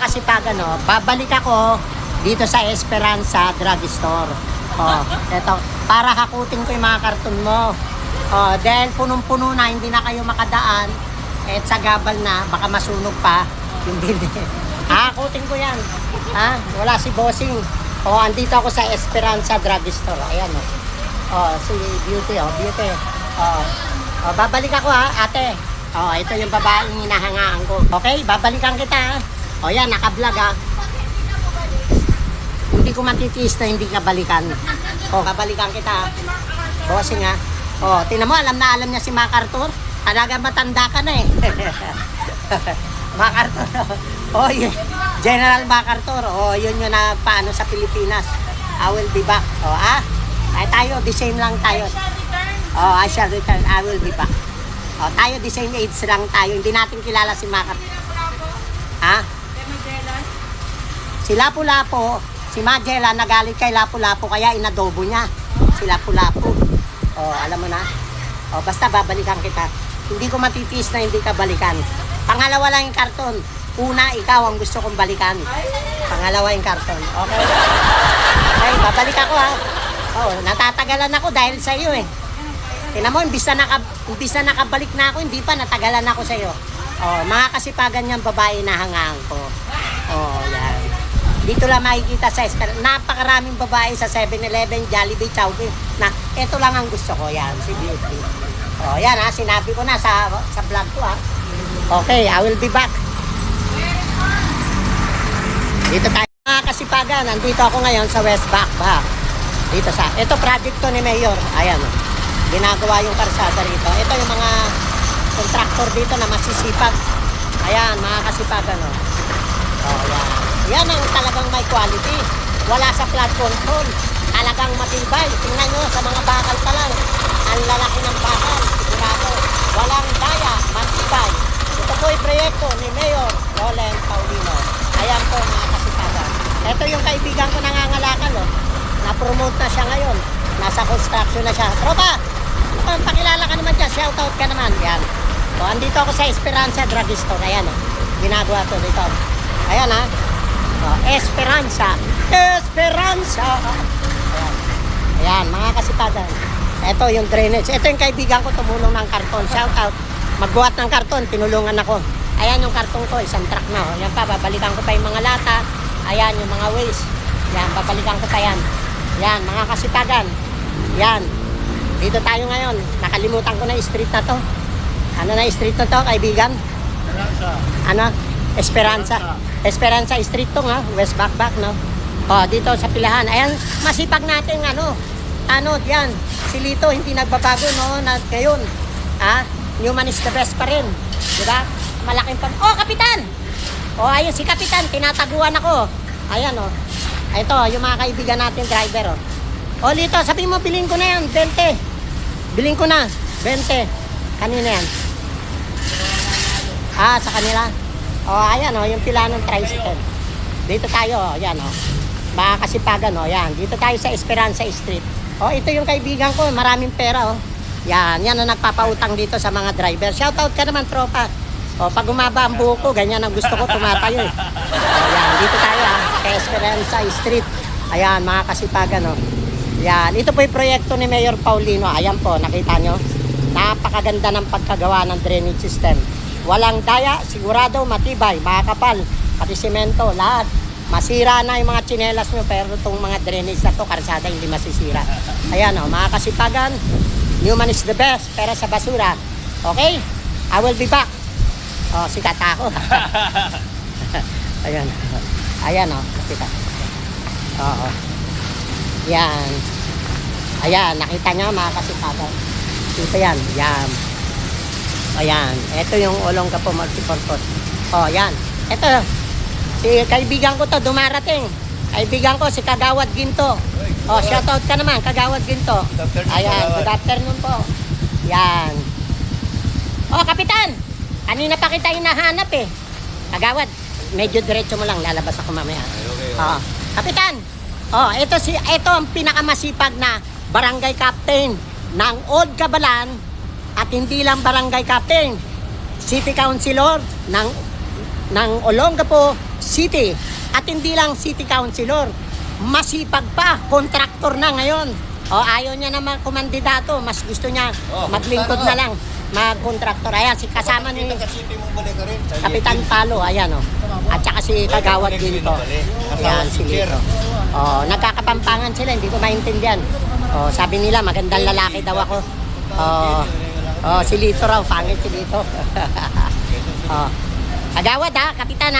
kasipagan, no, babalik ako dito sa Esperanza Drugstore. Eto, para hakutin ko yung mga karton mo. Dahil punong-puno na, hindi na kayo makadaan. Sa gabal na, baka masunog pa yung building. Hakutin ko yan. Wala si Bossing. Andito ako sa Esperanza Drugstore. Ayan, si Beauty, Beauty. Babalik ako, ate. Ito yung babaeng hinahangaan ko. Okay, babalikan kita. Yan, naka-vlog, Hindi ko matitiis na hindi ka balikan. Kabalikan kita. Bossing, tinan mo, alam na alam niya si MacArthur. Talaga matanda ka na, MacArthur. General MacArthur. Yun yung paano sa Pilipinas. I will be back. Tayo, the same lang tayo. I shall return. I will be back. Tayo, the same age lang tayo. Hindi natin kilala si MacArthur. Si Lapu-Lapu, si Magella nagalit kay Lapu-Lapu kaya inadobo niya. Si Lapu-Lapu. Alam mo na. Basta babalikan kita. Hindi ko matitiis na hindi ka balikan. Pangalawa lang yung karton. Una, ikaw ang gusto kong balikan. Pangalawa yung karton. Okay? Okay, babalik ako, natatagalan ako dahil sa iyo, Tingnan mo, imbis na nakabalik na ako, hindi pa, natagalan ako sa iyo. Mga kasipagan niyang babae na hangaan ko. Yan. Dito lang makikita sa Esperanza. Napakaraming babae sa 7-Eleven, Jollibee, Chowking. Ito lang ang gusto ko, yan, si Beauty. Yan, sinabi ko na sa vlog ko, Okay, I will be back. Dito tayo. Mga kasipagan, nandito ako ngayon sa West Backback. Ito project to ni Mayor. Ayan, ginagawa yung karsada rito. Ito yung mga contractor dito na masisipag. Ayan, mga kasipagan, yan. Yan ang talagang may quality. Wala sa flood control. Talagang matibay. Tingnan nyo sa mga bakal pa lang. Ang lalaki ng bakal. Sigurado. Walang daya. Matibay. Ito po yung proyekto ni Mayor Roland Paulino. Ayan po, mga kasipagan. Ito yung kaibigan ko nangangalakal, Na-promote na siya ngayon. Nasa construction na siya. Tropa! Pakilala ka naman dyan. Shoutout ka naman. Yan. Andito ako sa Esperanza Drugstore. Ayan, ginagawa to dito. Ayan, Esperanza. Ayan, mga kasipagan. Ito yung drainage. Ito yung kaibigan ko tumulong ng karton. Shoutout. Magbuhat ng karton. Tinulungan ako. Ayan yung karton ko. Isang truck na. Yan pa. Babalikan ko pa yung mga lata. Ayan yung mga waste. Yan. Babalikan ko pa yan. Yan, mga kasipagan. Yan. Dito tayo ngayon. Nakalimutan ko na yung street na to. Ano na yung street na to, kaibigan? Esperanza. Esperanza Street to, West Backback, no? Dito sa pilahan. Ayan, masipag natin, yan. Si Lito, hindi nagbabago, no? Ngayon, Newman is the best pa rin. Diba? Malaking Kapitan! Ayun, si Kapitan, tinataguan ako. Ayan, Ito, yung mga kaibigan natin, driver, Lito, sabi mo, bilhin ko na yan, 20. Bilhin ko na, 20. Kanina yan? Sa kanila? Ayan, yung pila ng tricycle. Dito tayo, yan, Mga kasipagan, yan. Dito tayo sa Esperanza Street. Ito yung kaibigan ko, maraming pera, Yan ang nagpapautang dito sa mga driver. Shoutout ka naman, tropa. Pag umaba ang buhok ko, ganyan ang gusto ko, tumatayo, Yan, dito tayo, sa Esperanza Street. Ayan, mga kasipagan, Yan, ito po yung proyekto ni Mayor Paulino. Ayan po, nakita nyo? Napakaganda ng pagkagawa ng drainage system. Walang daya, sigurado, matibay, makakapal, pati semento, lahat. Masira na yung mga tsinelas nyo, pero itong mga drainage na to, karsada, hindi masisira. Ayan, mga kasipagan, Newman is the best, pero sa basura. Okay? I will be back. Sikat ako. Ayan. Ayan, sikat. Yan. Ayan, nakita nyo, mga kasipagan. Dito yan. Yan. Ayan. Ito yung Olongapo multipurpose. Yan. Ito. Si kaibigan ko to dumarating. Kaibigan ko si Kagawad Ginto. Shoutout ka naman, Kagawad Ginto. Ayan, good afternoon po. Yan. Kapitan. Kanina pa kita hinahanap Kagawad, medyo diretso mo lang, lalabas ako mamaya. Kapitan. Ito ang pinakamasipag na barangay captain ng Old Cabalan at hindi lang barangay captain, city councilor ng Olongapo city. At hindi lang city councilor, masipag pa, kontraktor na ngayon. Ayaw niya na kumandidato, mas gusto niya maglingkod na lang, mag-kontraktor. Ayan, si kasama ni Kapitan Palo, ayan At saka si Kagawad Ginto. Ayan, si Lito. Nagkakapampangan sila, hindi ko maintindihan. Sabi nila, magandang lalaki daw ako. Si Lito raw, pangit si Lito. Kagawad Kapitan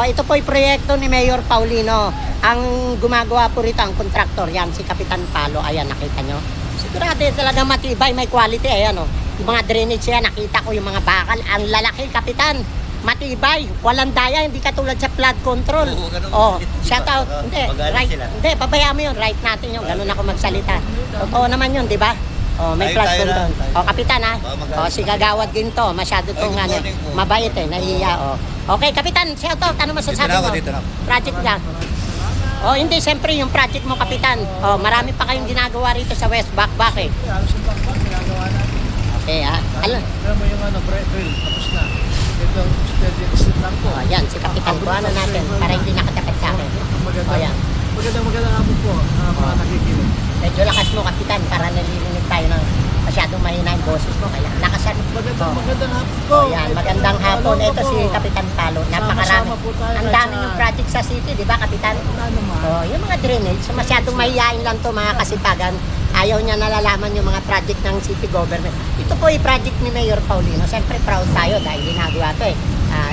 ito po yung proyekto ni Mayor Paulino. Ang gumagawa po rito, ang kontraktor, yan, si Kapitan Palo. Ayan, nakita nyo. Sigurado talaga matibay, may quality. Ayan yung mga drainage yan, nakita ko yung mga bakal. Ang lalaki, Kapitan. Matibay, walang daya, hindi katulad sa flood control. Shout out. Hindi, pabayaan mo yun, right natin yun. Ganun ako magsalita. Totoo naman yun, di ba? May flood control. Kapitan si Kagawad Ginto, masyado tong mabait nahihiya. Okay, Kapitan, shout out. Ano masasabi mo? Project lang. Hindi, siyempre yung project mo, Kapitan. Marami pa kayong ginagawa rito sa West Bakbak Okay, alam mo yung drill, tapos na. Ito, steady lang po. Yan, si Kapitan ko, natin, para hindi nakatapat sa akin. Magandang hapon po, mga nakikinig. Medyo lakas mo, Kapitan, para nalilinig tayo ng masyadong mahina yung boses mo. Kaya nakasalit. Magandang hapon po. Yan, magandang hapon. Ito si Kapitan Palo. Napakarami. Ang dami yung project sa city, di ba, Kapitan? Yung mga drainage, masyadong mahihain lang to mga kasipagan. Ayaw niya nalalaman yung mga project ng city government. Ito po yung project ni Mayor Paulino. Siyempre proud tayo dahil ginagawa to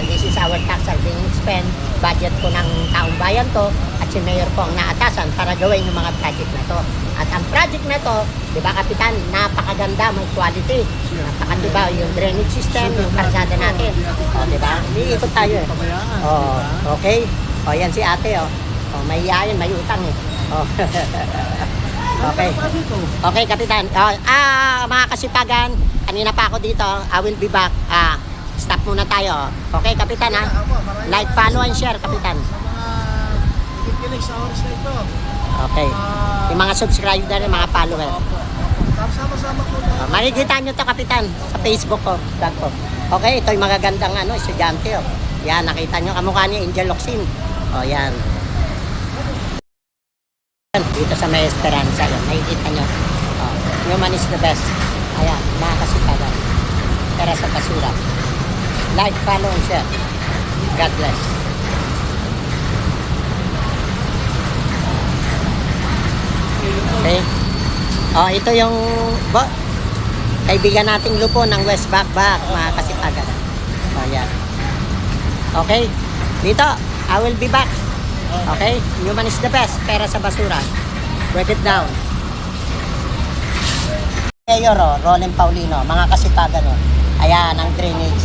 This is our tax are being spent. Budget po ng taong bayan to. At si Mayor po ang naatasan para gawin yung mga project na to. At ang project na to, di ba, Kapitan, napakaganda, may quality. Napakadiba yung drainage system, yung karsada natin. Di ba? Iikot tayo okay. Yan si ate may yayan, may utang Okay. Okay, Kapitan. Mga kasipagan, kanina pa ako dito. I will be back. Stop muna tayo. Okay, Kapitan Like, follow, and share, Kapitan. Kikinig sa oras na ito. Okay. Yung mga subscriber, yung mga follower. Sama-sama po na. Makikita nyo to, Kapitan, sa Facebook ko. Vlog ko. Okay, ito yung magagandang estudyante Yan, nakita nyo. Kamukha niya, Angel Locsin. Yan. Dito sa May Esperanza yun. Nakikita nyo. Human is the best. Ayan, mga kasipagan. Pera sa basura. Like, follow, and share. God bless. Okay. Ito yung kaibigan nating lupo ng West Bakbak, mga kasipagan. Ayan. Okay. Dito, I will be back. Okay? Human is the best. Pera sa basura. Break it down. Mayor, Roland Paulino, mga kasipagan, ayan, ang drainage.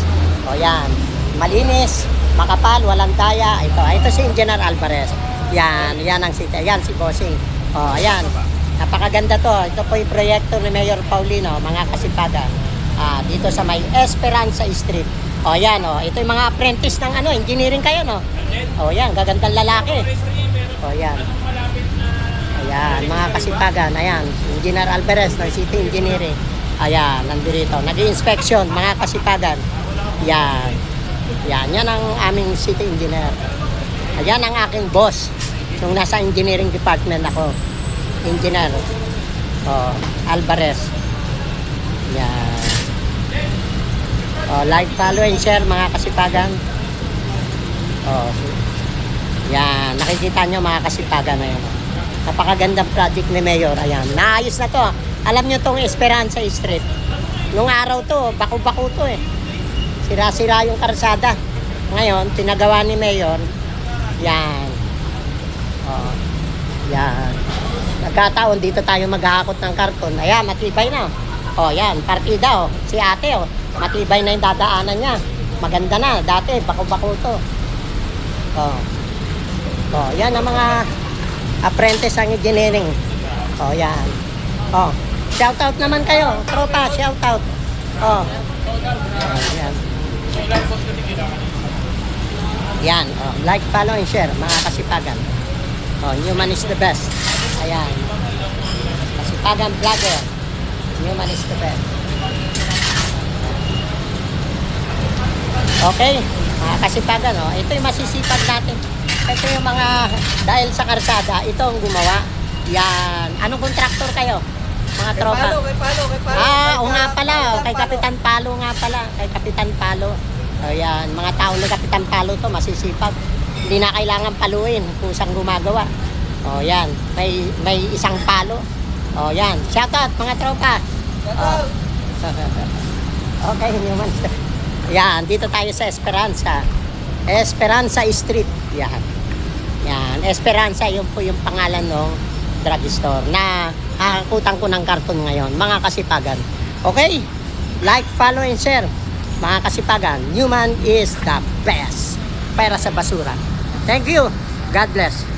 Yan. Malinis, makapal, walang daya. Ito si Engineer Alvarez. Yan ang city. Yan si Bossing. Ayan. Napakaganda to. Ito po yung proyekto ni Mayor Paulino, mga kasipagan. Dito sa may Esperanza Street. Yan, ito yung mga apprentice ng engineering kayo, yan, gagandang lalaki. Yan. Ayan, mga kasipagan, ayan, Engineer Alvarez ng City Engineering. Ayan, nandito. Nag-inspection, mga kasipagan. Yan. Yan ang aming City Engineer. Ayan ang aking boss. Nung nasa engineering department ako. Engineer Alvarez. Yan. Like, follow, and share, mga kasipagan. Yan, nakikita nyo, mga kasipagan na yun. Napakagandang project ni Mayor. Ayan, naayos na to. Alam nyo tong Esperanza Street. Nung araw to, bako-bako to Sira-sira yung karsada. Ngayon, tinagawa ni Mayor. Yan. Yan. Nagkataon, dito tayo maghahakot ng karton. Ayan, matibay na. Yan, partida Si ate matibay na yung dadaanan niya. Maganda na. Dati, bako-bako to. Yan ang mga apprentice ang engineering. Yan. Shout out naman kayo. Tropa, shout out. Yan. Yan. Like, follow, and share, mga kasipagan. Human is the best. Ayan. Kasipagan vlogger. Human is the best. Okay, mga kasipagan, no? Ito yung masisipag natin. Ito yung mga, dahil sa karsada, ito ang gumawa. Yan. Anong kontraktor kayo? Mga tropa. Kay Palo. Oo nga pala. Kay Kapitan Palo nga pala. Kay Kapitan Palo. Ayan. Mga tao ni Kapitan Palo to, masisipag. Hindi na kailangan paluin kung saan gumagawa. O, yan. May isang palo. O, yan. Shoutout, mga tropa. O. Okay, Newman. Yan, dito tayo sa Esperanza. Esperanza Street. Yan. Yan, Esperanza, yun po yung pangalan ng drugstore na hakutan ko ng karton ngayon, mga kasipagan. Okay? Like, follow, and share. Mga kasipagan, Newman is the best para sa basura. Thank you. God bless.